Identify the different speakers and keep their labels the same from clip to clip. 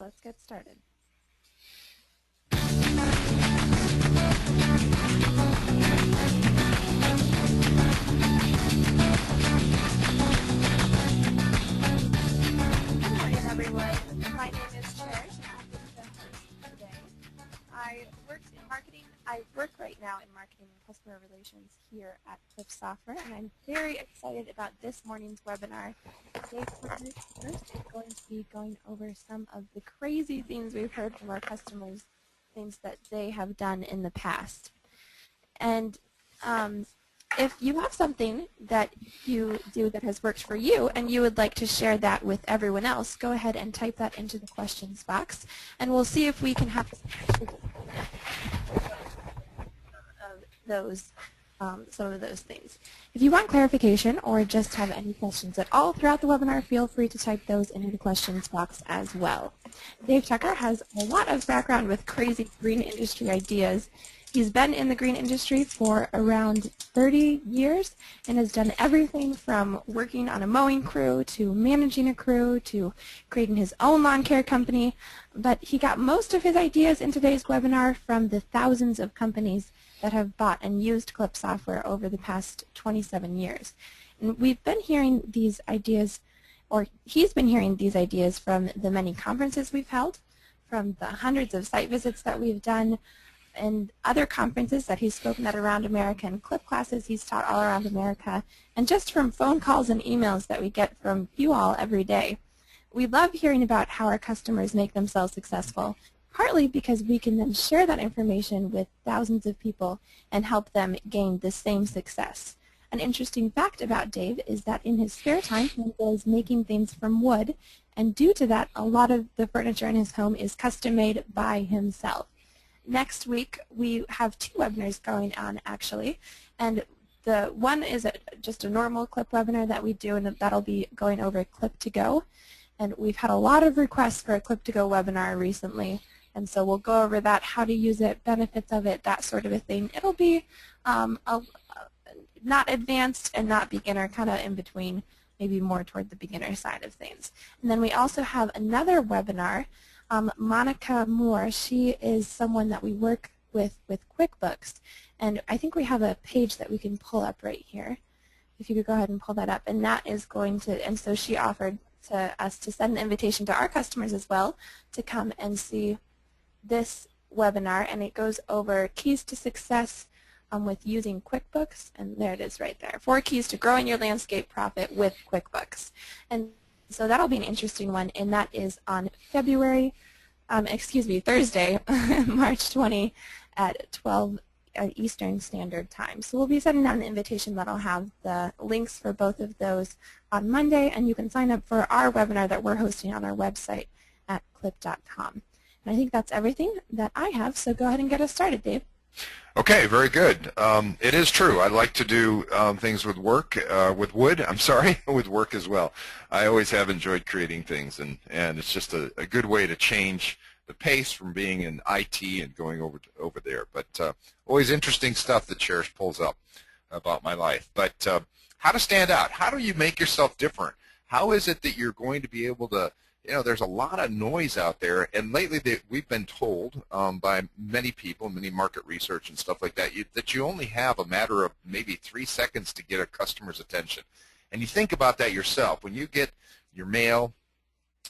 Speaker 1: Let's get started. Good morning, everyone. My name is Cherish, and I'll be the host today. I work right now in marketing and customer relations here at Clip Software, and I'm very excited about this morning's webinar. Dave first is going to be going over some of the crazy things we've heard from our customers, things that they have done in the past. And if you have something that you do that has worked for you and you would like to share that with everyone else, go ahead and type that into the questions box, and we'll see if we can have some of those things. If you want clarification or just have any questions at all throughout the webinar, feel free to type those into the questions box as well. Dave Tucker has a lot of background with crazy green industry ideas. He's been in the green industry for around 30 years and has done everything from working on a mowing crew to managing a crew to creating his own lawn care company. But he got most of his ideas in today's webinar from the thousands of companies that have bought and used Clip software over the past 27 years. And we've been hearing these ideas, or he's been hearing these ideas from the many conferences we've held, from the hundreds of site visits that we've done, and other conferences that he's spoken at around America, and Clip classes he's taught all around America, and just from phone calls and emails that we get from you all every day. We love hearing about how our customers make themselves successful, partly because we can then share that information with thousands of people and help them gain the same success. An interesting fact about Dave is that in his spare time he enjoys making things from wood, and due to that a lot of the furniture in his home is custom made by himself. Next week we have two webinars going on actually, and the one is just a normal Clip webinar that we do, and that'll be going over Clip to Go. And we've had a lot of requests for a Clip to Go webinar recently, and so we'll go over that, how to use it, benefits of it, that sort of a thing. It'll be not advanced and not beginner, kind of in between, maybe more toward the beginner side of things. And then we also have another webinar. Monica Moore, she is someone that we work with QuickBooks, and I think we have a page that we can pull up right here. If you could go ahead and pull that up, and that is going to, and so she offered to us to send an invitation to our customers as well to come and see this webinar, and it goes over keys to success with using QuickBooks, and there it is right there, 4 keys to growing your landscape profit with QuickBooks. And so that'll be an interesting one, and that is on Thursday, March 20 at 12 Eastern Standard Time. So we'll be sending out an invitation that'll have the links for both of those on Monday, and you can sign up for our webinar that we're hosting on our website at clip.com. And I think that's everything that I have, so go ahead and get us started, Dave.
Speaker 2: Okay, very good. It is true. I like to do things with wood, with work as well. I always have enjoyed creating things, and it's just a good way to change the pace from being in IT and going over there. But always interesting stuff that Cherish pulls up about my life. But how to stand out? How do you make yourself different? How is it that you're going to be able to, there's a lot of noise out there, and lately we've been told by many people, many market research and stuff like that, that you only have a matter of maybe 3 seconds to get a customer's attention. And you think about that yourself. When you get your mail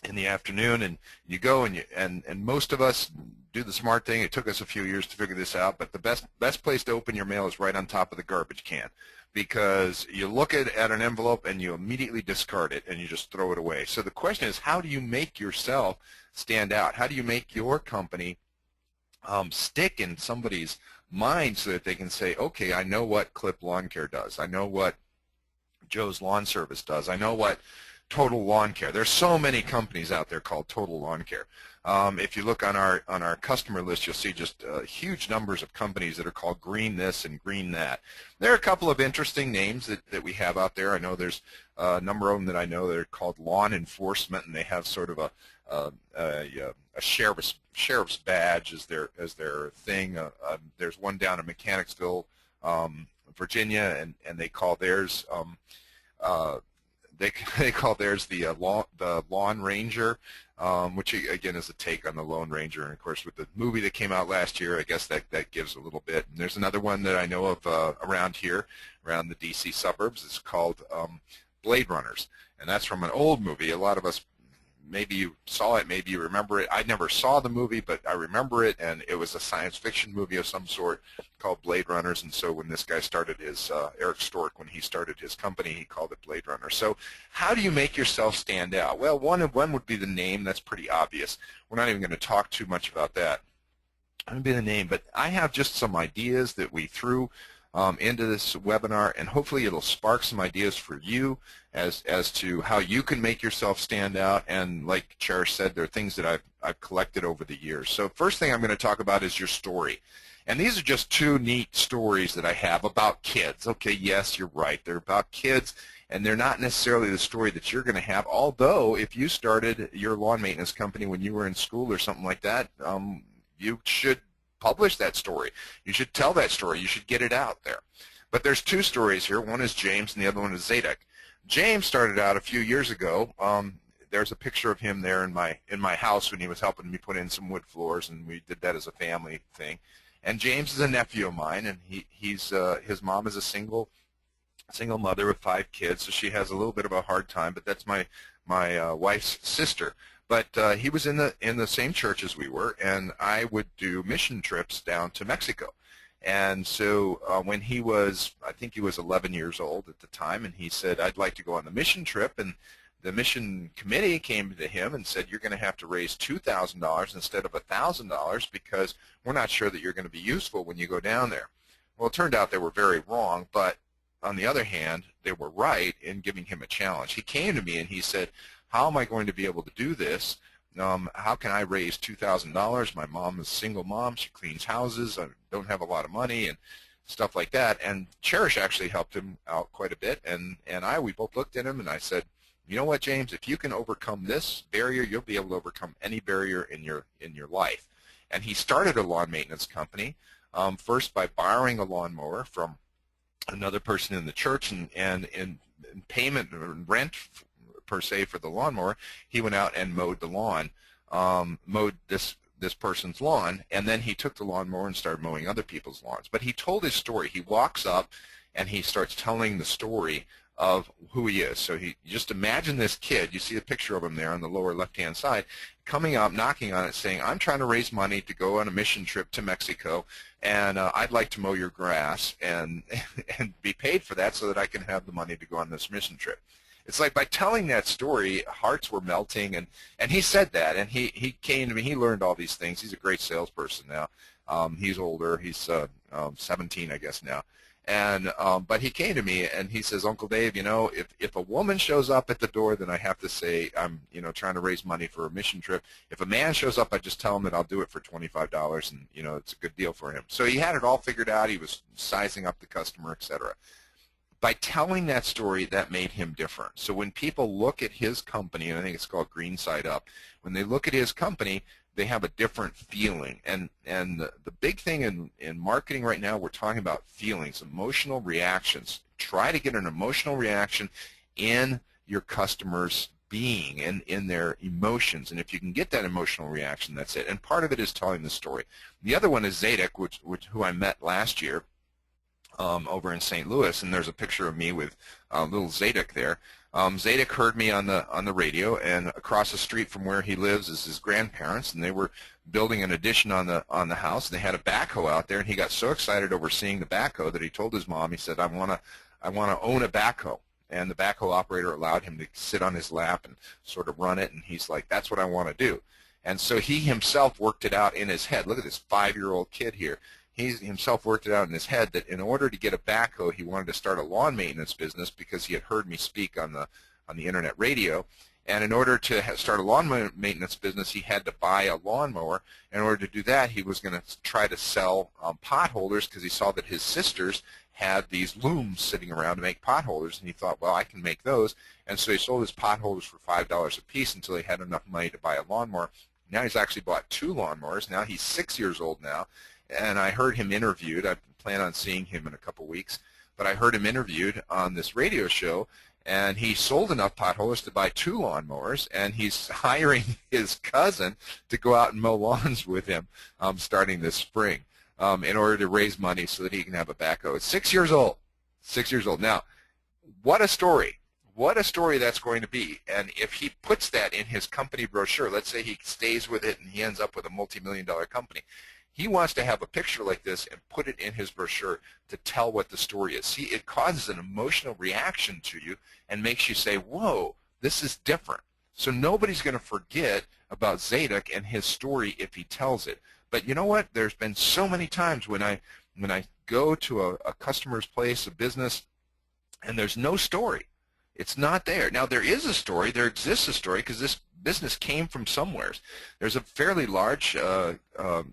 Speaker 2: in the afternoon and you go and most of us do the smart thing. It took us a few years to figure this out, but the best place to open your mail is right on top of the garbage can, because you look at an envelope and you immediately discard it and you just throw it away. So the question is, how do you make yourself stand out? How do you make your company stick in somebody's mind so that they can say, okay, I know what Clip Lawn Care does. I know what Joe's Lawn Service does. I know what Total Lawn Care. There's so many companies out there called Total Lawn Care. If you look on our customer list, you'll see just huge numbers of companies that are called Green this and Green that. There are a couple of interesting names that we have out there. I know there's a number of them that I know that are called Lawn Enforcement, and they have sort of a sheriff's badge as their thing. There's one down in Mechanicsville, Virginia, and they call theirs they call theirs the Lawn Ranger, which again is a take on the Lone Ranger. And of course, with the movie that came out last year, I guess that gives a little bit. And there's another one that I know of around here, around the D.C. suburbs. It's called Blade Runners, and that's from an old movie. A lot of us, maybe you saw it, maybe you remember it. I never saw the movie, but I remember it, and it was a science fiction movie of some sort called Blade Runners. And so when this guy started his, Eric Stork, when he started his company, he called it Blade Runner. So how do you make yourself stand out? Well, one would be the name. That's pretty obvious. We're not even going to talk too much about that. That would be the name, but I have just some ideas that we threw into this webinar, and hopefully it'll spark some ideas for you as to how you can make yourself stand out. And like Cherish said, there are things that I've collected over the years. So first thing I'm going to talk about is your story. And these are just two neat stories that I have about kids. Okay, yes, you're right. They're about kids, and they're not necessarily the story that you're going to have, although if you started your lawn maintenance company when you were in school or something like that, you should publish that story. You should tell that story. You should get it out there. But there's two stories here. One is James and the other one is Zadok. James started out a few years ago. There's a picture of him there in my house when he was helping me put in some wood floors, and we did that as a family thing. And James is a nephew of mine, and his mom is a single mother with 5 kids, so she has a little bit of a hard time. But that's my wife's sister. But he was in the same church as we were, and I would do mission trips down to Mexico. And so when he was, I think he was 11 years old at the time, and he said, I'd like to go on the mission trip. And the mission committee came to him and said, you're going to have to raise $2,000 instead of $1,000 because we're not sure that you're going to be useful when you go down there. Well, it turned out they were very wrong, but on the other hand, they were right in giving him a challenge. He came to me and he said, how am I going to be able to do this? How can I raise $2,000? My mom is a single mom. She cleans houses. I don't have a lot of money and stuff like that. And Cherish actually helped him out quite a bit. And we both looked at him, and I said, you know what, James, if you can overcome this barrier, you'll be able to overcome any barrier in your life. And he started a lawn maintenance company, first by borrowing a lawnmower from another person in the church, and in payment or rent per se for the lawnmower, he went out and mowed the lawn, mowed this person's lawn, and then he took the lawnmower and started mowing other people's lawns. But he told his story. He walks up and he starts telling the story of who he is. So you just imagine this kid, you see a picture of him there on the lower left-hand side, coming up, knocking on it, saying, I'm trying to raise money to go on a mission trip to Mexico, and I'd like to mow your grass and be paid for that so that I can have the money to go on this mission trip. It's like by telling that story, hearts were melting, and he said that, and he came to me. He learned all these things. He's a great salesperson now. He's older. He's 17, I guess, now. And but he came to me and he says, Uncle Dave, you know, if a woman shows up at the door, then I have to say I'm, you know, trying to raise money for a mission trip. If a man shows up, I just tell him that I'll do it for $25, and you know, it's a good deal for him. So he had it all figured out. He was sizing up the customer, etc. By telling that story, that made him different. So when people look at his company, and I think it's called Green Side Up, when they look at his company, they have a different feeling. And the big thing in marketing right now, we're talking about feelings, emotional reactions. Try to get an emotional reaction in your customer's being and in their emotions. And if you can get that emotional reaction, that's it. And part of it is telling the story. The other one is Zadok, who I met last year. Over in St. Louis, and there's a picture of me with little Zadok there. Zadok heard me on the radio, and across the street from where he lives is his grandparents, and they were building an addition on the house. And they had a backhoe out there, and he got so excited over seeing the backhoe that he told his mom, he said, I want to own a backhoe. And the backhoe operator allowed him to sit on his lap and sort of run it, and he's like, that's what I want to do. And so he himself worked it out in his head. Look at this 5-year-old kid here. He himself worked it out in his head that in order to get a backhoe, he wanted to start a lawn maintenance business because he had heard me speak on the internet radio. And in order to start a lawn maintenance business, he had to buy a lawnmower. In order to do that, he was going to try to sell potholders because he saw that his sisters had these looms sitting around to make potholders, and he thought, well, I can make those. And so he sold his potholders for $5 a piece until he had enough money to buy a lawnmower. Now he's actually bought 2 lawnmowers. Now he's 6 years old now. And I heard him interviewed. I plan on seeing him in a couple weeks. But I heard him interviewed on this radio show, and he sold enough potholders to buy 2 lawnmowers, and he's hiring his cousin to go out and mow lawns with him starting this spring in order to raise money so that he can have a backhoe. It's 6 years old. 6 years old. Now, what a story. What a story that's going to be. And if he puts that in his company brochure, let's say he stays with it and he ends up with a multi-million-dollar company, he wants to have a picture like this and put it in his brochure to tell what the story is. See, it causes an emotional reaction to you and makes you say, whoa, this is different. So nobody's going to forget about Zadok and his story if he tells it. But you know what? There's been so many times when I go to a customer's place, a business, and there's no story. It's not there. Now, there is a story. There exists a story because this business came from somewhere. There's a fairly large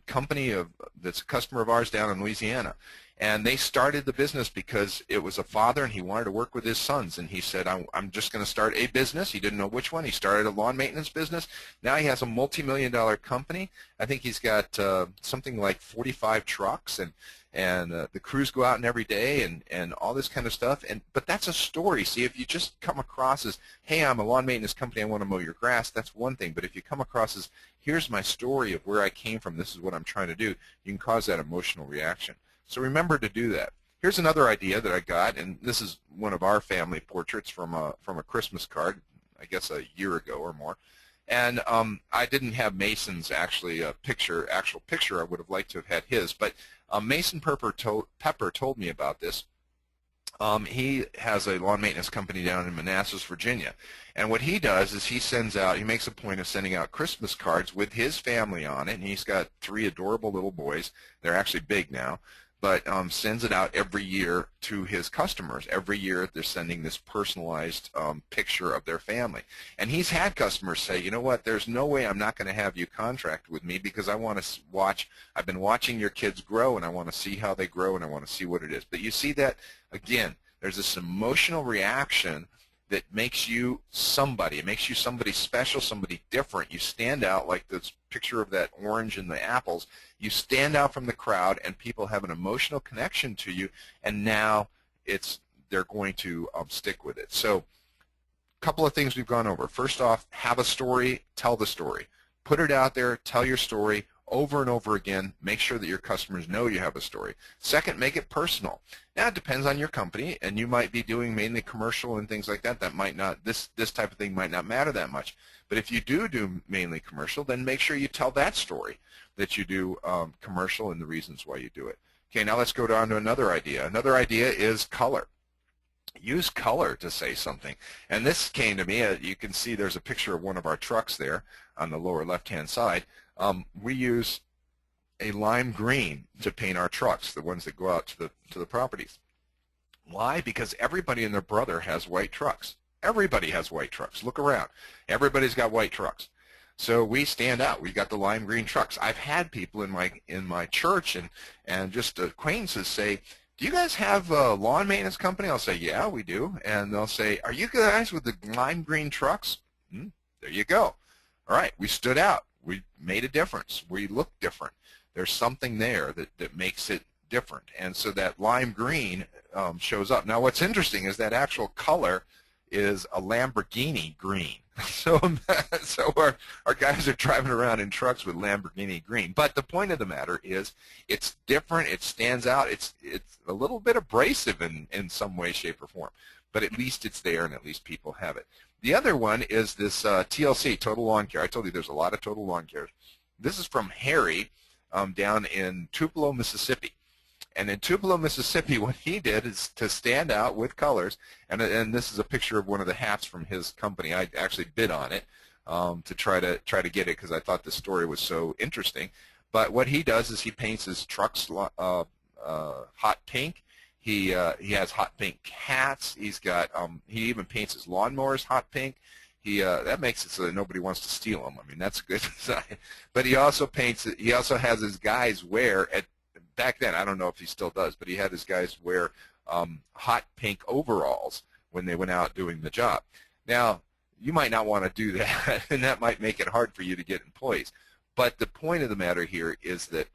Speaker 2: company that's a customer of ours down in Louisiana, and they started the business because it was a father and he wanted to work with his sons, and he said, I'm just going to start a business. He didn't know which one. He started a lawn maintenance business. Now he has a multi-million-dollar company. I think he's got something like 45 trucks, and the crews go out and every day and all this kind of stuff. But that's a story. See, if you just come across as, hey, I'm a lawn maintenance company, I want to mow your grass, that's one thing. But if you come across as, here's my story of where I came from, this is what I'm trying to do, you can cause that emotional reaction. So remember to do that. Here's another idea that I got, and this is one of our family portraits from a Christmas card, I guess a year ago or more. And I didn't have Mason's actual picture. I would have liked to have had his, but Mason Pepper told me about this. He has a lawn maintenance company down in Manassas, Virginia, and what he does is he makes a point of sending out Christmas cards with his family on it, and he's got 3 adorable little boys. They're actually big now, but sends it out every year to his customers. Every year they're sending this personalized picture of their family. And he's had customers say, you know what, there's no way I'm not going to have you contract with me because I want to watch, I've been watching your kids grow and I want to see how they grow and I want to see what it is. But you see that, again, there's this emotional reaction that makes you somebody. It makes you somebody special, somebody different. You stand out like this picture of that orange and the apples. You stand out from the crowd, and people have an emotional connection to you, and now they're going to stick with it. So a couple of things we've gone over. First off, have a story, tell the story. Put it out there, tell your story over and over again. Make sure that your customers know you have a story. Second, make it personal. Now, it depends on your company, and you might be doing mainly commercial and things like that. That might not, this type of thing might not matter that much. But if you do mainly commercial, then make sure you tell that story, that you do commercial and the reasons why you do it. Okay, now let's go down to another idea. Another idea is color. Use color to say something. And this came to me. You can see there's a picture of one of our trucks there on the lower left-hand side. We use a lime green to paint our trucks, the ones that go out to the properties. Why? Because everybody and their brother has white trucks. Everybody has white trucks. Look around. Everybody's got white trucks. So we stand out. We got the lime green trucks. I've had people in my church and just acquaintances say, do you guys have a lawn maintenance company? I'll say, yeah, we do. And they'll say, are you guys with the lime green trucks? There you go. All right, we stood out. We made a difference. We look different. There's something there that makes it different. And so that lime green shows up. Now what's interesting is that actual color is a Lamborghini green. So our guys are driving around in trucks with Lamborghini green. But the point of the matter is it's different. It stands out. It's a little bit abrasive in some way, shape, or form. But at least it's there, and at least people have it. The other one is this TLC, Total Lawn Care. I told you there's a lot of Total Lawn Cares. This is from Harry down in Tupelo, Mississippi. And in Tupelo, Mississippi, what he did is to stand out with colors, and this is a picture of one of the hats from his company. I actually bid on it to try to get it because I thought the story was so interesting. But what he does is he paints his trucks hot pink. He has hot pink hats. He's got he even paints his lawnmowers hot pink. That makes it so that nobody wants to steal them. I mean, that's a good design. But he also paints it. He also has his guys wear back then, I don't know if he still does, but he had his guys wear hot pink overalls when they went out doing the job. Now, you might not want to do that, and that might make it hard for you to get employees. But the point of the matter here is that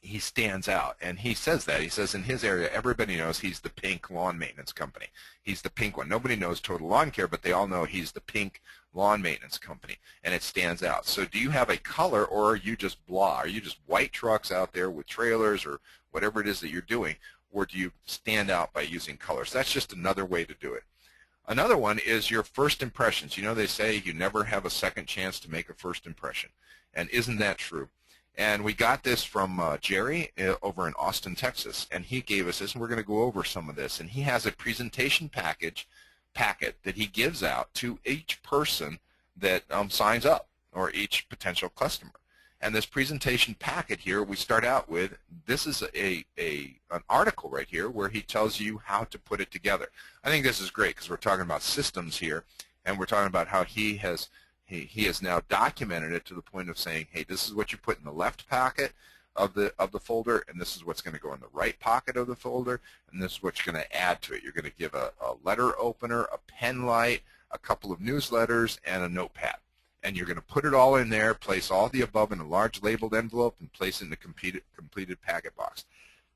Speaker 2: he stands out, and he says that. He says in his area, everybody knows he's the pink lawn maintenance company. He's the pink one. Nobody knows Total Lawn Care, but they all know he's the pink lawn maintenance company, and it stands out. So do you have a color, or are you just blah? Are you just white trucks out there with trailers or whatever it is that you're doing, or do you stand out by using colors? That's just another way to do it. Another one is your first impressions. You know, they say you never have a second chance to make a first impression, and isn't that true? And we got this from Jerry over in Austin, Texas, and he gave us this, and we're going to go over some of this. And he has a presentation packet that he gives out to each person that signs up, or each potential customer. And this presentation packet here, we start out with, this is an article right here where he tells you how to put it together. I think this is great because we're talking about systems here, and we're talking about how he has now documented it to the point of saying, hey, this is what you put in the left pocket of the folder, and this is what's going to go in the right pocket of the folder, and this is what you're going to add to it. You're going to give a letter opener, a pen light, a couple of newsletters, and a notepad. And you're going to put it all in there, place all the above in a large labeled envelope, and place it in the completed packet box.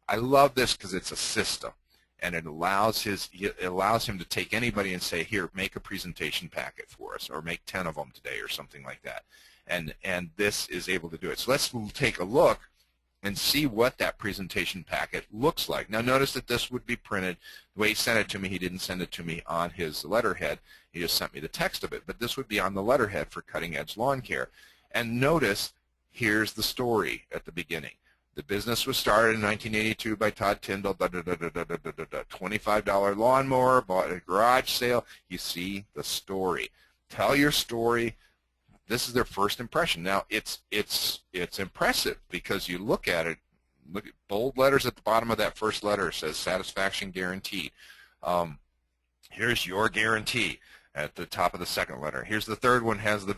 Speaker 2: I love this because it's a system, and it allows him to take anybody and say, here, make a presentation packet for us, or make 10 of them today, or something like that. And this is able to do it. So let's take a look and see what that presentation packet looks like. Now notice that this would be printed. The way he sent it to me, he didn't send it to me on his letterhead. He just sent me the text of it. But this would be on the letterhead for Cutting Edge Lawn Care. And notice, here's the story at the beginning. The business was started in 1982 by Todd Tyndall, $25 lawnmower, bought a garage sale. You see the story. Tell your story. This is their first impression. Now, it's impressive because you look at it, look at bold letters at the bottom of that first letter. It says satisfaction guaranteed. Here's your guarantee at the top of the second letter. Here's the third one, has the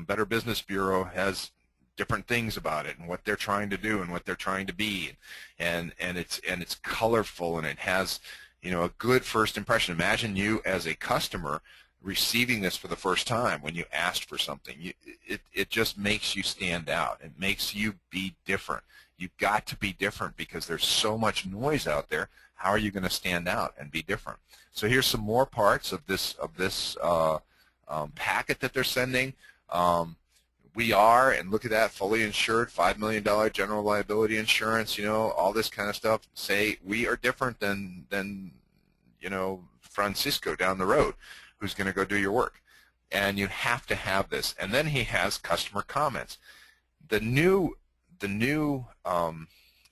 Speaker 2: Better Business Bureau has different things about it and what they're trying to do and what they're trying to be, and it's colorful, and it has, you know, a good first impression. Imagine you as a customer receiving this for the first time when you asked for something. It just makes you stand out. It makes you be different. You've got to be different because there's so much noise out there. How are you going to stand out and be different? So here's some more parts of this packet that they're sending. We are, and look at that, fully insured, $5 million general liability insurance, you know, all this kind of stuff. Say we are different than you know, Francisco down the road, who's going to go do your work. And you have to have this. And then he has customer comments. The new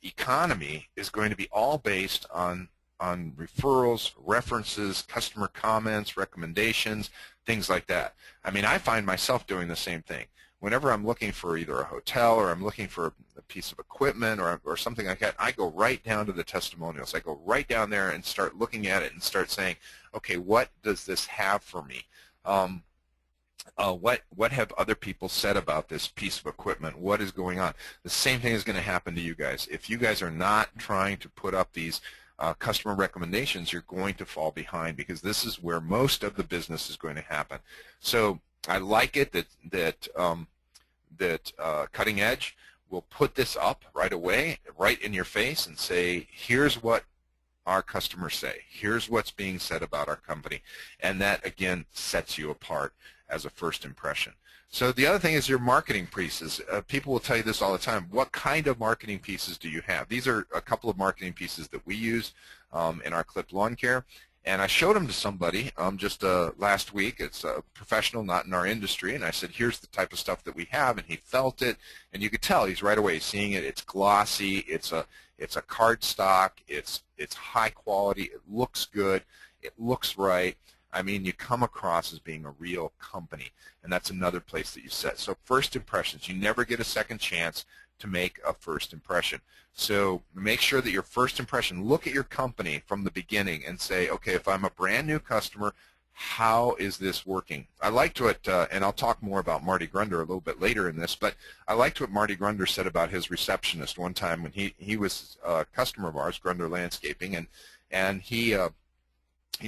Speaker 2: economy is going to be all based on referrals, references, customer comments, recommendations, things like that. I mean, I find myself doing the same thing. Whenever I'm looking for either a hotel or I'm looking for a piece of equipment or something like that, I go right down to the testimonials. I go right down there and start looking at it and start saying, okay, what does this have for me? What have other people said about this piece of equipment? What is going on? The same thing is going to happen to you guys. If you guys are not trying to put up these customer recommendations, you're going to fall behind, because this is where most of the business is going to happen. So I like it that Cutting Edge will put this up right away, right in your face, and say, here's what our customers say. Here's what's being said about our company. And that, again, sets you apart as a first impression. So the other thing is your marketing pieces. People will tell you this all the time. What kind of marketing pieces do you have? These are a couple of marketing pieces that we use in our Clipped Lawn Care. And I showed them to somebody just last week. It's a professional, not in our industry. And I said, here's the type of stuff that we have. And he felt it. And you could tell he's right away seeing it. It's glossy. It's a cardstock. It's high quality. It looks good. It looks right. I mean, you come across as being a real company. And that's another place that you set. So first impressions. You never get a second chance to make a first impression. So make sure that your first impression, look at your company from the beginning and say, okay, if I'm a brand new customer, how is this working? I liked what, and I'll talk more about Marty Grunder a little bit later in this, but I liked what Marty Grunder said about his receptionist one time when he was a customer of ours, Grunder Landscaping, and he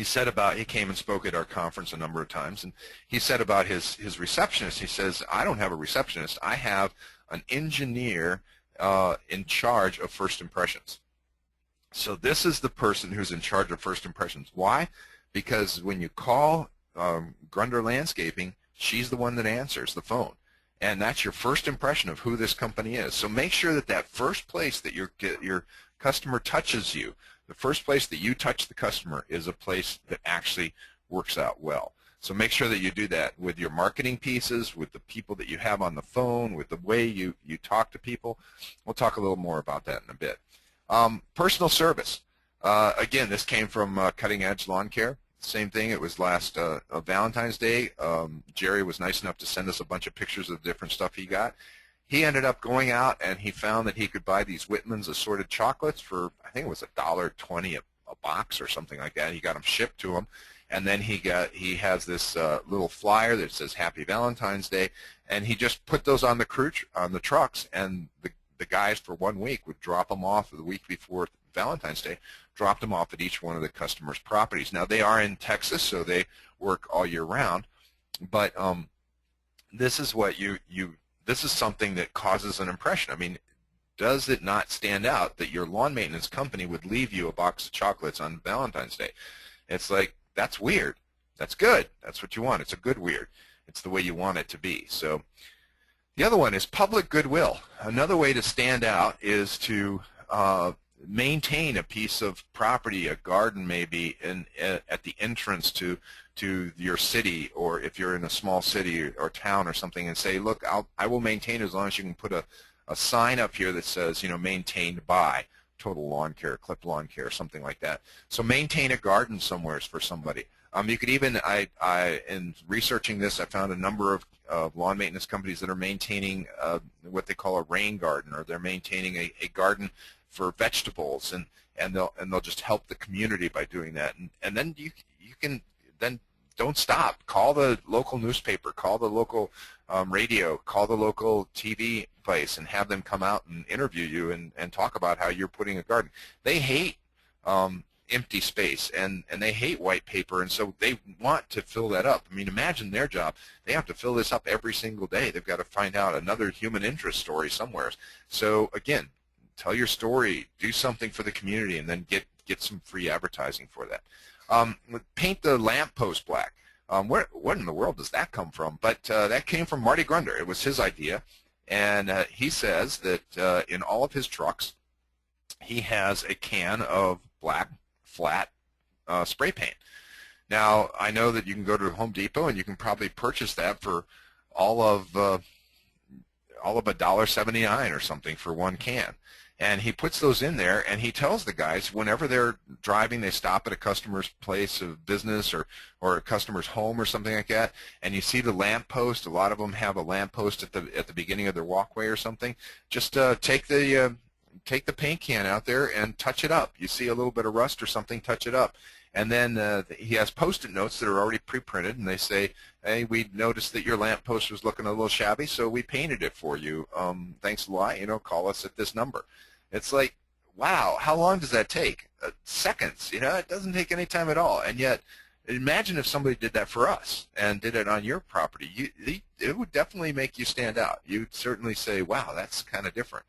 Speaker 2: said about, he came and spoke at our conference a number of times, and he said about his receptionist, he says, I don't have a receptionist, I have an engineer in charge of first impressions. So this is the person who's in charge of first impressions. Why? Because when you call Grunder Landscaping, she's the one that answers the phone. And that's your first impression of who this company is. So make sure that that first place that your customer touches you, the first place that you touch the customer, is a place that actually works out well. So make sure that you do that with your marketing pieces, with the people that you have on the phone, with the way you talk to people. We'll talk a little more about that in a bit. Personal service. Again, this came from Cutting Edge Lawn Care. Same thing. It was last Valentine's Day. Jerry was nice enough to send us a bunch of pictures of different stuff he got. He ended up going out and he found that he could buy these Whitman's assorted chocolates for, I think it was $1.20 a box or something like that. He got them shipped to him, and then he has this little flyer that says Happy Valentine's Day, and he just put those on the trucks, and the guys for 1 week would drop them off the week before Valentine's Day, dropped them off at each one of the customers' properties. Now they are in Texas, so they work all year round, but this is what this is something that causes an impression. I mean, does it not stand out that your lawn maintenance company would leave you a box of chocolates on Valentine's Day? It's like, that's weird. That's good. That's what you want. It's a good weird. It's the way you want it to be. So the other one is public goodwill. Another way to stand out is to maintain a piece of property, a garden maybe, at the entrance to your city, or if you're in a small city or town or something, and say, look, I will maintain as long as you can put a sign up here that says, you know, maintained by Total Lawn Care, Clip Lawn Care, something like that. So maintain a garden somewhere for somebody. You could even, in researching this, I found a number of lawn maintenance companies that are maintaining what they call a rain garden, or they're maintaining a garden for vegetables, and they'll just help the community by doing that. And then you can then don't stop. Call the local newspaper, call the local radio, call the local TV place, and have them come out and interview you and talk about how you're putting a garden. They hate empty space, and they hate white paper, and so they want to fill that up. I mean, imagine their job. They have to fill this up every single day. They've got to find out another human interest story somewhere. So again, tell your story, do something for the community, and then get some free advertising for that. Paint the lamppost black. What in the world does that come from? But that came from Marty Grunder. It was his idea, and he says that in all of his trucks, he has a can of black flat spray paint. Now, I know that you can go to Home Depot and you can probably purchase that for all of $1.79 or something for one can. And he puts those in there, and he tells the guys whenever they're driving, they stop at a customer's place of business or a customer's home or something like that, and you see the lamp post. A lot of them have a lamp post at the beginning of their walkway or something. Just take the paint can out there and touch it up. You see a little bit of rust or something, touch it up. And then he has Post-it notes that are already pre-printed, and they say, hey, we noticed that your lamp post was looking a little shabby, so we painted it for you. Thanks a lot. You know, call us at this number. It's like, wow, how long does that take? Seconds. You know, it doesn't take any time at all. And yet, imagine if somebody did that for us and did it on your property. It would definitely make you stand out. You'd certainly say, wow, that's kind of different.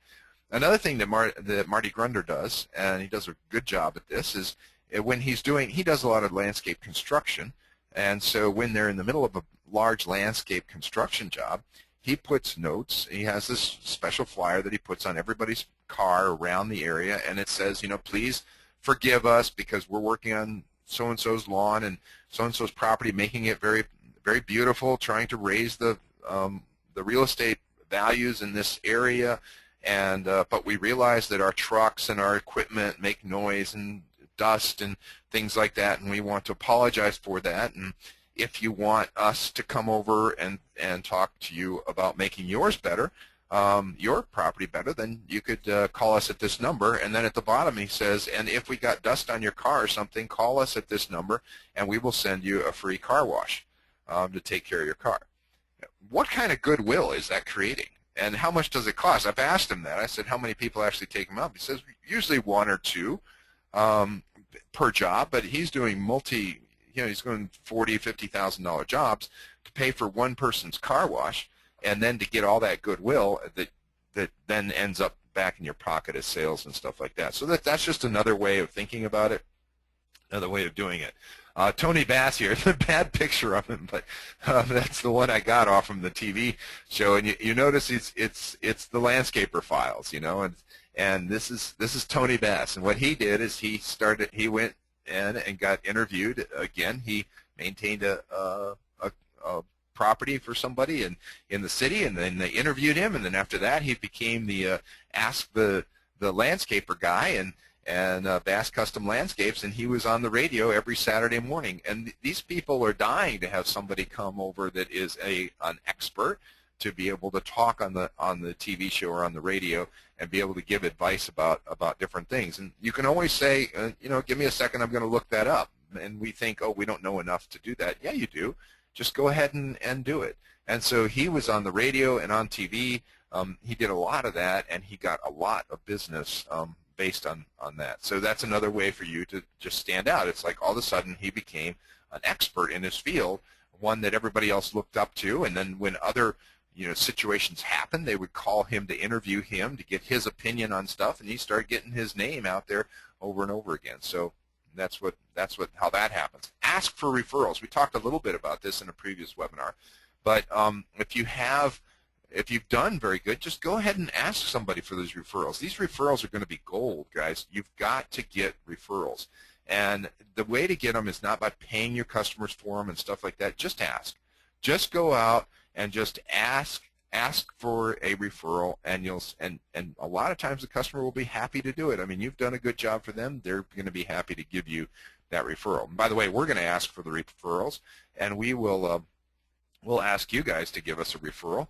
Speaker 2: Another thing that Marty Grunder does, and he does a good job at this, is when he does a lot of landscape construction, and so when they're in the middle of a large landscape construction job, he puts notes. He has this special flyer that he puts on everybody's car around the area, and it says, you know, please forgive us because we're working on so-and-so's lawn and so-and-so's property, making it very, very beautiful, trying to raise the real estate values in this area, and but we realize that our trucks and our equipment make noise and dust and things like that, and we want to apologize for that. And if you want us to come over and talk to you about making yours better, your property better, then you could call us at this number. And then at the bottom he says, and if we got dust on your car or something, call us at this number and we will send you a free car wash to take care of your car. What kind of goodwill is that creating? And how much does it cost? I've asked him that. I said, how many people actually take him up? He says, usually one or two per job, but he's doing he's going $40,000, $50,000 jobs to pay for one person's car wash, and then to get all that goodwill that then ends up back in your pocket as sales and stuff like that. So that's just another way of thinking about it, another way of doing it. Tony Bass here, the bad picture of him, but that's the one I got off from the TV show. And you notice it's the landscaper files, you know, and this is Tony Bass. And what he did is he went in and got interviewed again. He maintained a property for somebody in the city, and then they interviewed him, and then after that he became the Ask the landscaper guy, and Bass Custom Landscapes, and he was on the radio every Saturday morning. And these people are dying to have somebody come over that is an expert to be able to talk on the TV show or on the radio and be able to give advice about different things. And you can always say, you know, give me a second, I'm going to look that up. And we think, oh, we don't know enough to do that. Yeah, you do. Just go ahead and do it. And so he was on the radio and on TV. He did a lot of that, and he got a lot of business based on that. So that's another way for you to just stand out. It's like all of a sudden he became an expert in his field, one that everybody else looked up to, and then when other situations happened, they would call him to interview him to get his opinion on stuff, and he started getting his name out there over and over again. So that's how that happens. Ask for referrals. We talked a little bit about this in a previous webinar, but if you've done very good, just go ahead and ask somebody for those referrals. These referrals are going to be gold, guys. You've got to get referrals. And the way to get them is not by paying your customers for them and stuff like that. Just ask. Just go out and just ask for a referral, and and a lot of times the customer will be happy to do it. I mean, you've done a good job for them. They're going to be happy to give you that referral. And by the way, we're going to ask for the referrals, and we will we'll ask you guys to give us a referral.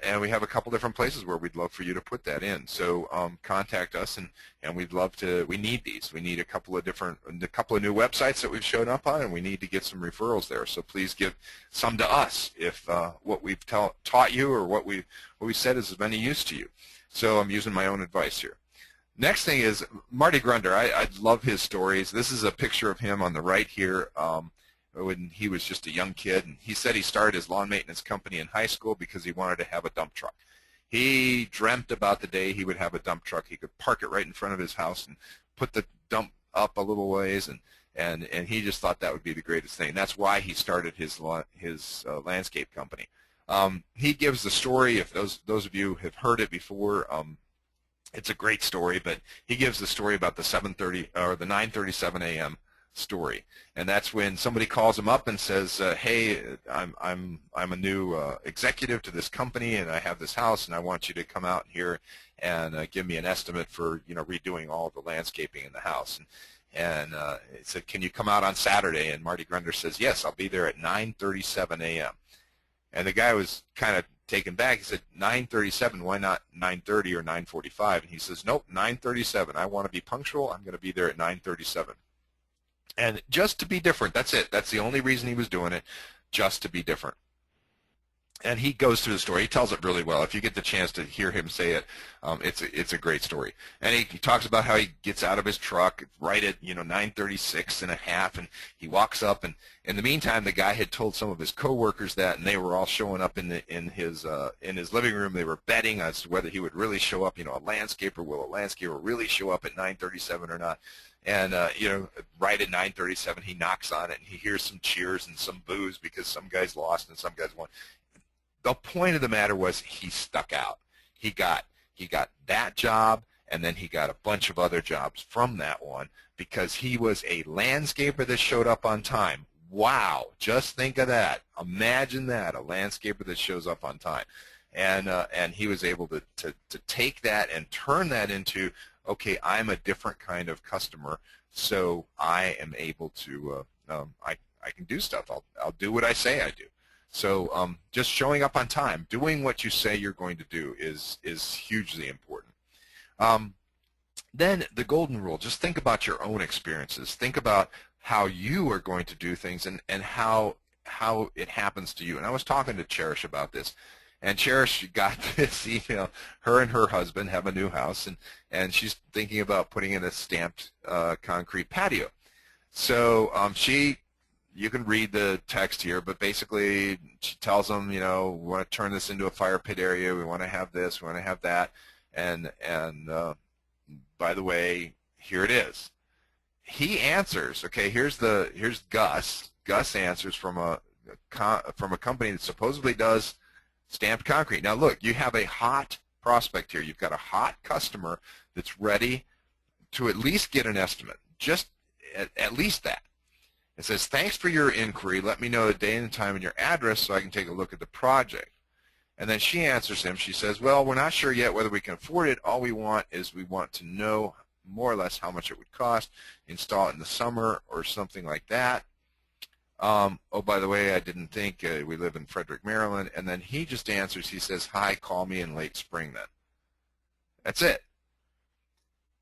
Speaker 2: And we have a couple different places where we'd love for you to put that in. So contact us, and we'd love to. We need these. We need a couple of new websites that we've shown up on, and we need to get some referrals there. So please give some to us if what we've taught you or what we said is of any use to you. So I'm using my own advice here. Next thing is Marty Grunder. I love his stories. This is a picture of him on the right here. When he was just a young kid, and he said he started his lawn maintenance company in high school because he wanted to have a dump truck. He dreamt about the day he would have a dump truck. He could park it right in front of his house and put the dump up a little ways, and he just thought that would be the greatest thing. That's why he started his landscape company. He gives the story. If those of you have heard it before, it's a great story. But he gives the story about the 7:30 or the 9:37 a.m. story, and that's when somebody calls him up and says, hey, I'm a new executive to this company, and I have this house, and I want you to come out here and give me an estimate for redoing all of the landscaping in the house. And he said, can you come out on Saturday? And Marty Grunder says, yes, I'll be there at 9:37 a.m. And the guy was kind of taken back. He said, 9:37, why not 9:30 or 9:45? And he says, nope, 9:37. I want to be punctual. I'm going to be there at 9:37. And just to be different, that's it. That's the only reason he was doing it, just to be different. And he goes through the story. He tells it really well. If you get the chance to hear him say it, it's a great story. And he talks about how he gets out of his truck right at 9:36 and a half, and he walks up. And in the meantime, the guy had told some of his coworkers that, and they were all showing up in his living room. They were betting as to whether he would really show up. Will a landscaper really show up at 9:37 or not? And right at 9:37, he knocks on it, and he hears some cheers and some boos because some guys lost and some guys won. The point of the matter was he stuck out. He got that job, and then he got a bunch of other jobs from that one because he was a landscaper that showed up on time. Wow, just think of that. Imagine that, a landscaper that shows up on time. And he was able to take that and turn that into, okay, I'm a different kind of customer, so I am able to, I can do stuff. I'll do what I say I do. So just showing up on time, doing what you say you're going to do is hugely important. Then the golden rule, just think about your own experiences. Think about how you are going to do things and how it happens to you. And I was talking to Cherish about this. And Cherish got this email. Her and her husband have a new house, and she's thinking about putting in a stamped concrete patio. So you can read the text here, but basically she tells them, we want to turn this into a fire pit area. We want to have this. We want to have that. and by the way, here it is. He answers. Okay, here's Gus. Gus answers from a company that supposedly does stamped concrete. Now look, you have a hot prospect here. You've got a hot customer that's ready to at least get an estimate, just at least that. It says, thanks for your inquiry. Let me know the day and time and your address so I can take a look at the project. And then she answers him. She says, well, we're not sure yet whether we can afford it. All we want to know more or less how much it would cost, install it in the summer or something like that. Oh, by the way, I didn't think we live in Frederick, Maryland. And then he just answers. He says, hi, call me in late spring then. That's it.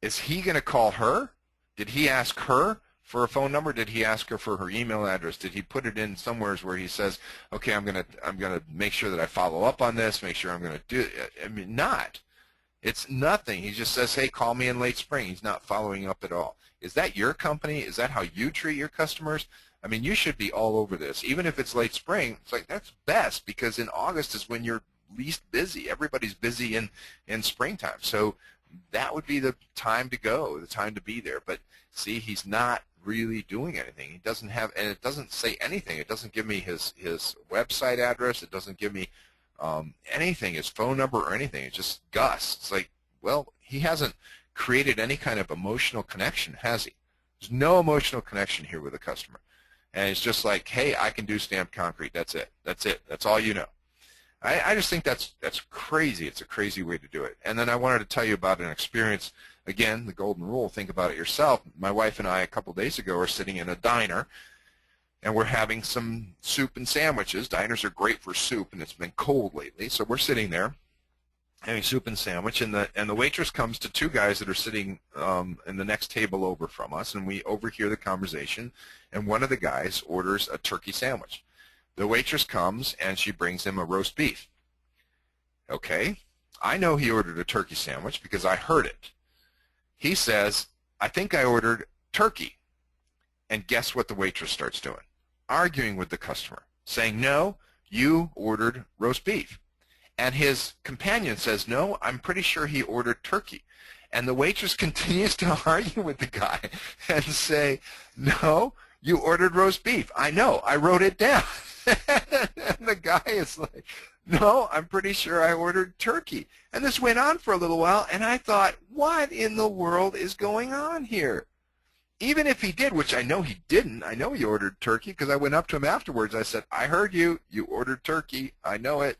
Speaker 2: Is he going to call her? Did he ask her for a phone number? Did he ask her for her email address? Did he put it in somewhere where he says, okay, I'm gonna make sure that I follow up on this, make sure I'm going to do it? I mean, not. It's nothing. He just says, hey, call me in late spring. He's not following up at all. Is that your company? Is that how you treat your customers? I mean, you should be all over this. Even if it's late spring, it's like that's best, because in August is when you're least busy. Everybody's busy in springtime. So that would be the time to go, the time to be there. But see, he's not really doing anything. He doesn't have, and it doesn't say anything. It doesn't give me his website address. It doesn't give me anything, his phone number or anything. It's just Gus. It's like, well, he hasn't created any kind of emotional connection, has he? There's no emotional connection here with the customer. And it's just like, hey, I can do stamped concrete. That's it. That's it. That's all you know. I just think that's crazy. It's a crazy way to do it. And then I wanted to tell you about an experience. Again, the golden rule, think about it yourself. My wife and I a couple days ago are sitting in a diner, and we're having some soup and sandwiches. Diners are great for soup, and it's been cold lately. So we're sitting there having soup and sandwich, and the waitress comes to two guys that are sitting in the next table over from us, and we overhear the conversation, and one of the guys orders a turkey sandwich. The waitress comes, and she brings him a roast beef. Okay, I know he ordered a turkey sandwich because I heard it. He says, I think I ordered turkey. And guess what the waitress starts doing? Arguing with the customer, saying, no, you ordered roast beef. And his companion says, no, I'm pretty sure he ordered turkey. And the waitress continues to argue with the guy and say, no, you ordered roast beef. I know, I wrote it down. And the guy is like, no, I'm pretty sure I ordered turkey. And this went on for a little while, and I thought, what in the world is going on here? Even if he did, which I know he didn't, I know he ordered turkey because I went up to him afterwards. I said, I heard you. You ordered turkey. I know it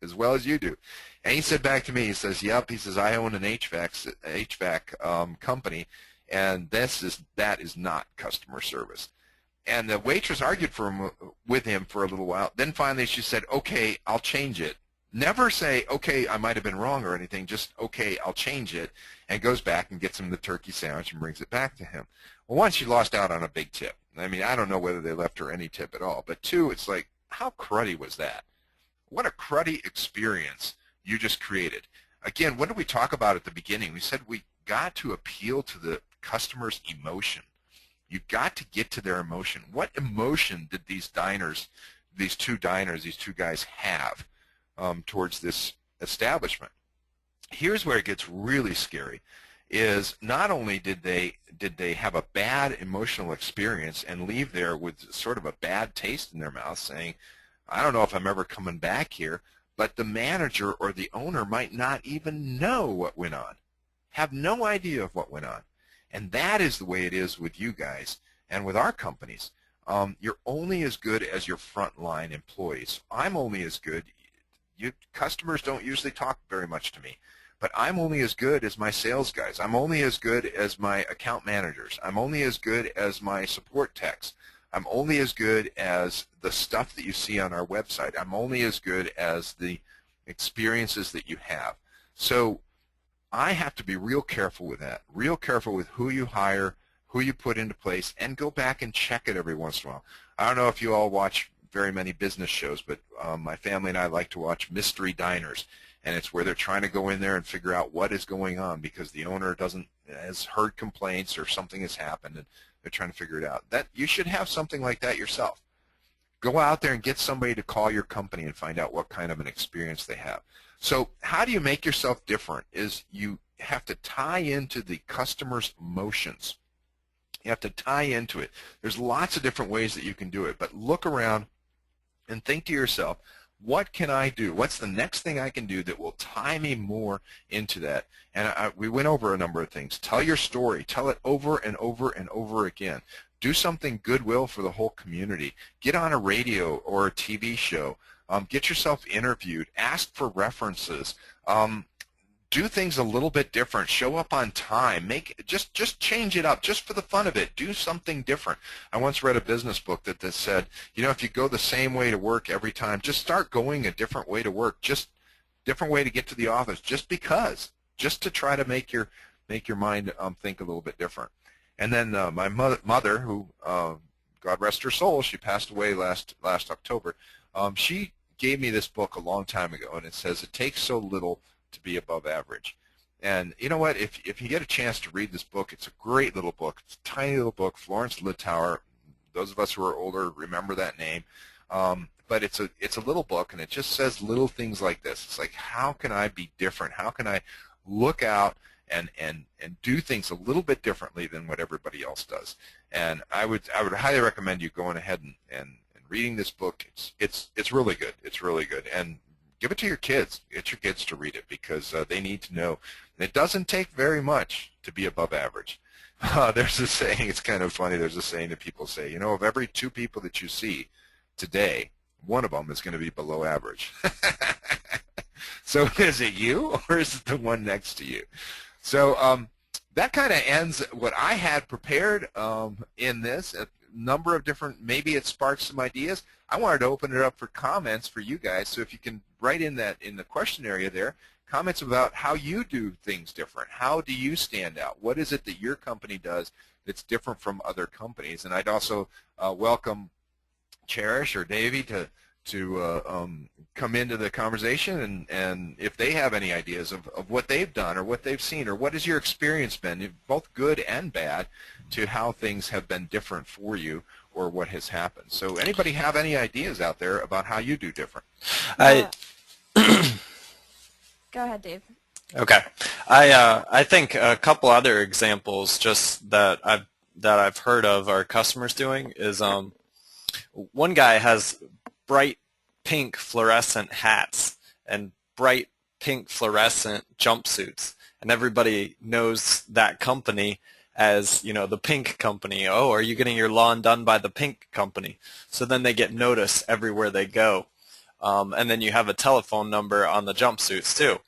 Speaker 2: as well as you do. And he said back to me, he says, yep, he says, I own an HVAC company, and that is not customer service. And the waitress argued with him for a little while. Then finally she said, okay, I'll change it. Never say, okay, I might have been wrong or anything, just, okay, I'll change it, and goes back and gets him the turkey sandwich and brings it back to him. Well, one, she lost out on a big tip. I mean, I don't know whether they left her any tip at all. But two, it's like, how cruddy was that? What a cruddy experience you just created. Again, what did we talk about at the beginning? We said we got to appeal to the customer's emotion. You got to get to their emotion. What emotion did these two guys have towards this establishment? Here's where it gets really scary, is not only did they have a bad emotional experience and leave there with sort of a bad taste in their mouth saying, I don't know if I'm ever coming back here, but the manager or the owner might not even know what went on, have no idea of what went on. And that is the way it is with you guys and with our companies. You're only as good as your frontline employees. I'm only as good. You customers don't usually talk very much to me, but I'm only as good as my sales guys. I'm only as good as my account managers. I'm only as good as my support techs. I'm only as good as the stuff that you see on our website. I'm only as good as the experiences that you have. So I have to be real careful with that, real careful with who you hire, who you put into place, and go back and check it every once in a while. I don't know if you all watch very many business shows, but my family and I like to watch Mystery Diners, and it's where they're trying to go in there and figure out what is going on because the owner has heard complaints or something has happened, and they're trying to figure it out. That you should have something like that yourself. Go out there and get somebody to call your company and find out what kind of an experience they have. So how do you make yourself different is you have to tie into the customer's emotions. You have to tie into it. There's lots of different ways that you can do it, but look around and think to yourself, what can I do? What's the next thing I can do that will tie me more into that? And we went over a number of things. Tell your story. Tell it over and over and over again. Do something goodwill for the whole community. Get on a radio or a TV show. Get yourself interviewed. Ask for references. Do things a little bit different. Show up on time. Just change it up just for the fun of it. Do something different. I once read a business book that said, you know, if you go the same way to work every time, just start going a different way to work. Just different way to get to the office. Just because. Just to try to make your mind think a little bit different. And then my mother, who God rest her soul, she passed away last October. She gave me this book a long time ago, and it says it takes so little to be above average. And you know what? If you get a chance to read this book, it's a great little book. It's a tiny little book. Florence Littauer. Those of us who are older remember that name. But it's a little book, and it just says little things like this. It's like, how can I be different? How can I look out and do things a little bit differently than what everybody else does? And I would highly recommend you going ahead and reading this book. It's really good. It's really good. And give it to your kids. Get your kids to read it because they need to know. And it doesn't take very much to be above average. There's a saying, it's kind of funny, there's a saying that people say, you know, of every 2 people that you see today, one of them is going to be below average. So is it you or is it the one next to you? So that kind of ends what I had prepared in this. A number of different, maybe it sparks some ideas. I wanted to open it up for comments for you guys, so if you can write in the question area there, comments about how you do things different. How do you stand out? What is it that your company does that's different from other companies? And I'd also welcome Cherish or Davey to come into the conversation, and if they have any ideas of what they've done or what they've seen, or what has your experience been, both good and bad, to how things have been different for you or what has happened. So anybody have any ideas out there about how you do different?
Speaker 3: I
Speaker 1: Go ahead, Dave.
Speaker 3: Okay. I think a couple other examples just that I've heard of our customers doing is one guy has bright pink fluorescent hats and bright pink fluorescent jumpsuits, and everybody knows that company as, you know, the pink company. Oh, are you getting your lawn done by the pink company? So then they get noticed everywhere they go. And then you have a telephone number on the jumpsuits too.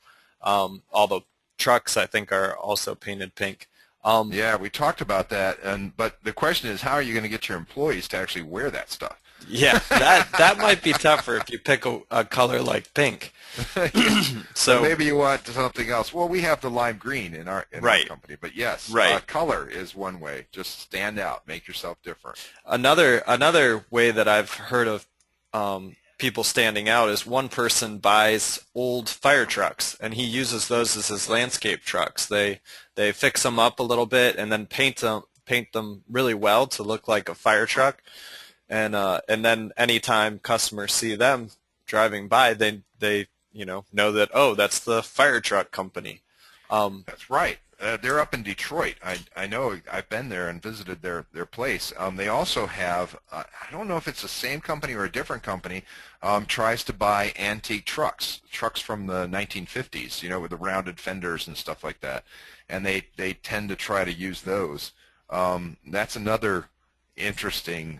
Speaker 3: All the trucks, I think, are also painted pink.
Speaker 2: Yeah, we talked about that, but the question is, how are you going to get your employees to actually wear that stuff?
Speaker 3: Yeah, that might be tougher if you pick a color like pink.
Speaker 2: So maybe you want something else. Well, we have the lime green in our company, but yes,
Speaker 3: right.
Speaker 2: Color is one way. Just stand out, make yourself different.
Speaker 3: Another way that I've heard of people standing out is one person buys old fire trucks, and he uses those as his landscape trucks. They fix them up a little bit and then paint them really well to look like a fire truck. And then anytime customers see them driving by, they know that, oh, that's the fire truck company.
Speaker 2: That's right. They're up in Detroit. I know. I've been there and visited their place. They also have, I don't know if it's the same company or a different company, tries to buy antique trucks from the 1950s, with the rounded fenders and stuff like that. And they tend to try to use those. That's another interesting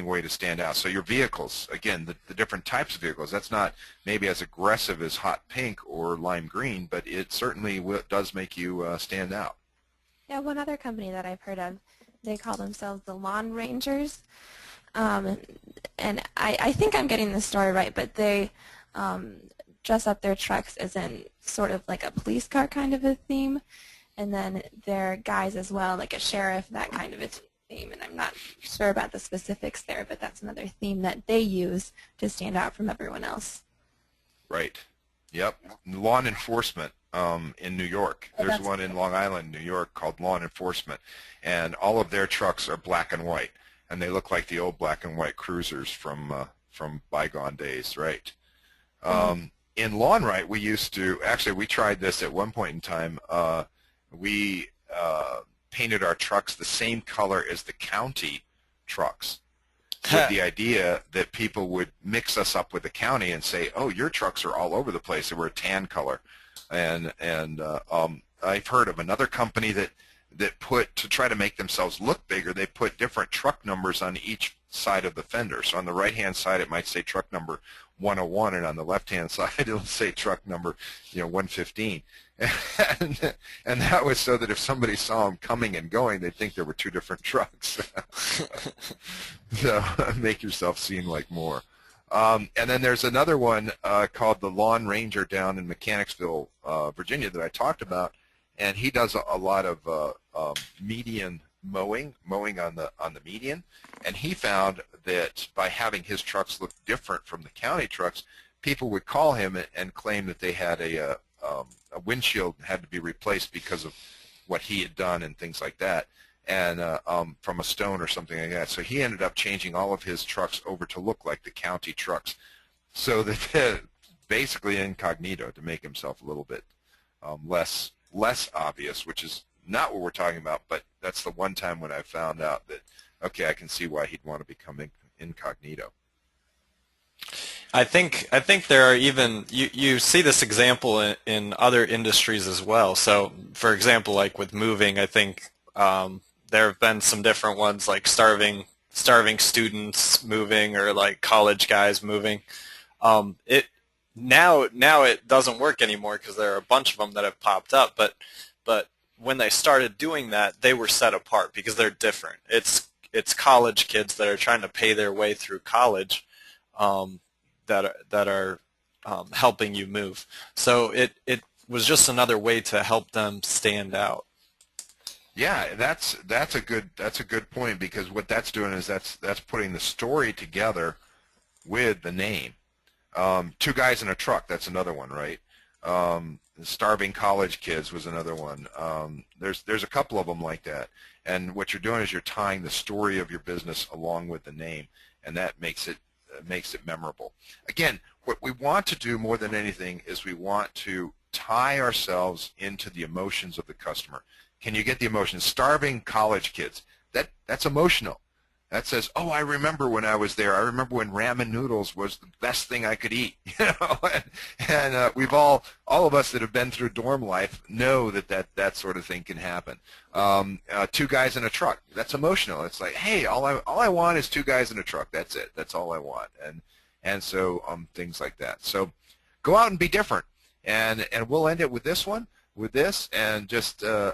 Speaker 2: way to stand out. So your vehicles, again, the different types of vehicles, that's not maybe as aggressive as hot pink or lime green, but it certainly does make you stand out.
Speaker 1: Yeah, one other company that I've heard of, they call themselves the Lawn Rangers. And I think I'm getting the story right, but they dress up their trucks as in sort of like a police car kind of a theme. And then their guys as well, like a sheriff, that kind of a theme. And I'm not sure about the specifics there, but that's another theme that they use to stand out from everyone else.
Speaker 2: Right. Yep. Lawn enforcement in New York. There's one in Long Island, New York, called Lawn Enforcement. And all of their trucks are black and white. And they look like the old black and white cruisers from bygone days, right? in Lawn Right, we used to, actually we tried this at one point in time. We painted our trucks the same color as the county trucks, with the idea that people would mix us up with the county and say, oh, your trucks are all over the place. They were a tan color. And I've heard of another company that put, to try to make themselves look bigger, they put different truck numbers on each side of the fender. So on the right-hand side, it might say truck number 101, and on the left-hand side, it'll say truck number 115. And that was so that if somebody saw them coming and going, they'd think there were two different trucks. So make yourself seem like more. And then there's another one called the Lawn Ranger down in Mechanicsville, Virginia, that I talked about, and he does a lot of median mowing on the median, and he found that by having his trucks look different from the county trucks, people would call him and claim that they had a windshield had to be replaced because of what he had done and things like that, and from a stone or something like that. So he ended up changing all of his trucks over to look like the county trucks, so that basically incognito, to make himself a little bit less obvious, which is not what we're talking about, but that's the one time when I found out that, okay, I can see why he'd want to become incognito.
Speaker 3: I think there are even, you see this example in other industries as well. So, for example, like with moving, I think there have been some different ones, like starving students moving, or like college guys moving. Now it doesn't work anymore because there are a bunch of them that have popped up. But when they started doing that, they were set apart because they're different. It's college kids that are trying to pay their way through college. That are helping you move. So it was just another way to help them stand out.
Speaker 2: Yeah, that's a good point, because what that's doing is that's putting the story together with the name. Two guys in a truck, that's another one, right? Starving college kids was another one. There's a couple of them like that, and what you're doing is you're tying the story of your business along with the name, and that makes it memorable. Again, what we want to do more than anything is we want to tie ourselves into the emotions of the customer. Can you get the emotions? Starving college kids, that's emotional. That says, oh, I remember when I was there. I remember when ramen noodles was the best thing I could eat. And we've all of us that have been through dorm life know that sort of thing can happen. Two guys in a truck, that's emotional. It's like, hey, all I want is two guys in a truck. That's it. That's all I want. And so things like that. So go out and be different. And we'll end it with this one. With this, and just go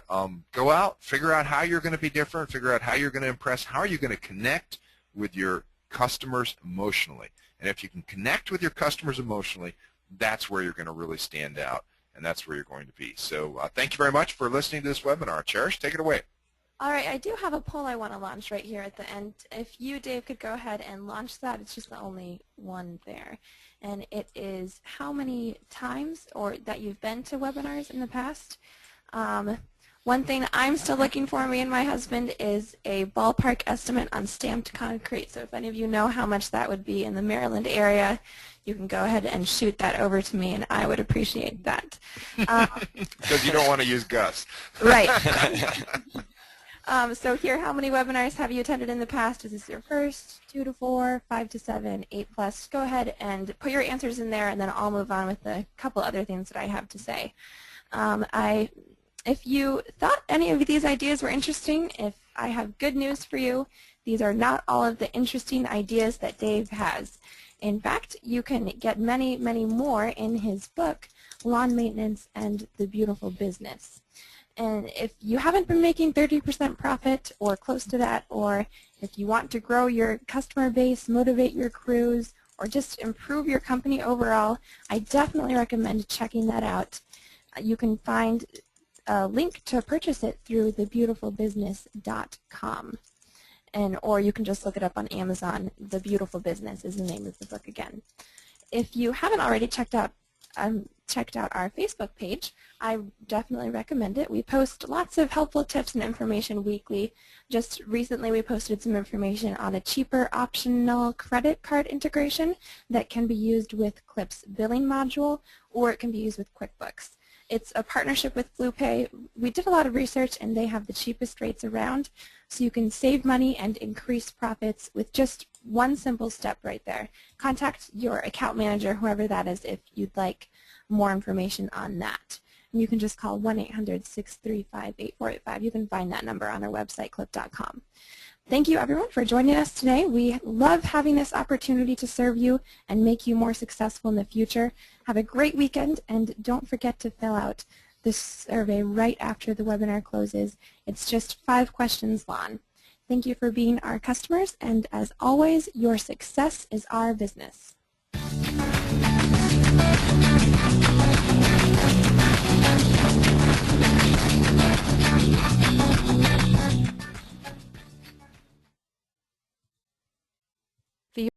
Speaker 2: out, figure out how you're going to be different, figure out how you're going to impress, how are you going to connect with your customers emotionally. And if you can connect with your customers emotionally, that's where you're going to really stand out, and that's where you're going to be. So thank you very much for listening to this webinar. Cherish, take it away.
Speaker 1: All right, I do have a poll I want to launch right here at the end. If you, Dave, could go ahead and launch that. It's just the only one there. And it is how many times or that you've been to webinars in the past. One thing I'm still looking for, me and my husband, is a ballpark estimate on stamped concrete. So if any of you know how much that would be in the Maryland area, you can go ahead and shoot that over to me, and I would appreciate that.
Speaker 2: Because you don't want to use Gus.
Speaker 1: Right. So here, how many webinars have you attended in the past? Is this your first? 2 to 4, 5 to 7, 8 plus? Go ahead and put your answers in there, and then I'll move on with a couple other things that I have to say. If you thought any of these ideas were interesting, if I have good news for you, these are not all of the interesting ideas that Dave has. In fact, you can get many, many more in his book, Lawn Maintenance and the Beautiful Business. And if you haven't been making 30% profit or close to that, or if you want to grow your customer base, motivate your crews, or just improve your company overall, I definitely recommend checking that out. You can find a link to purchase it through thebeautifulbusiness.com. Or you can just look it up on Amazon. The Beautiful Business is the name of the book again. If you haven't already checked out checked out our Facebook page, I definitely recommend it. We post lots of helpful tips and information weekly. Just recently we posted some information on a cheaper optional credit card integration that can be used with Clip's billing module, or it can be used with QuickBooks. It's a partnership with BluePay. We did a lot of research and they have the cheapest rates around, so you can save money and increase profits with just one simple step right there. Contact your account manager, whoever that is, if you'd like more information on that. And you can just call 1-800-635-8485. You can find that number on our website, clip.com. Thank you, everyone, for joining us today. We love having this opportunity to serve you and make you more successful in the future. Have a great weekend, and don't forget to fill out this survey right after the webinar closes. It's just 5 questions long. Thank you for being our customers, and as always, your success is our business.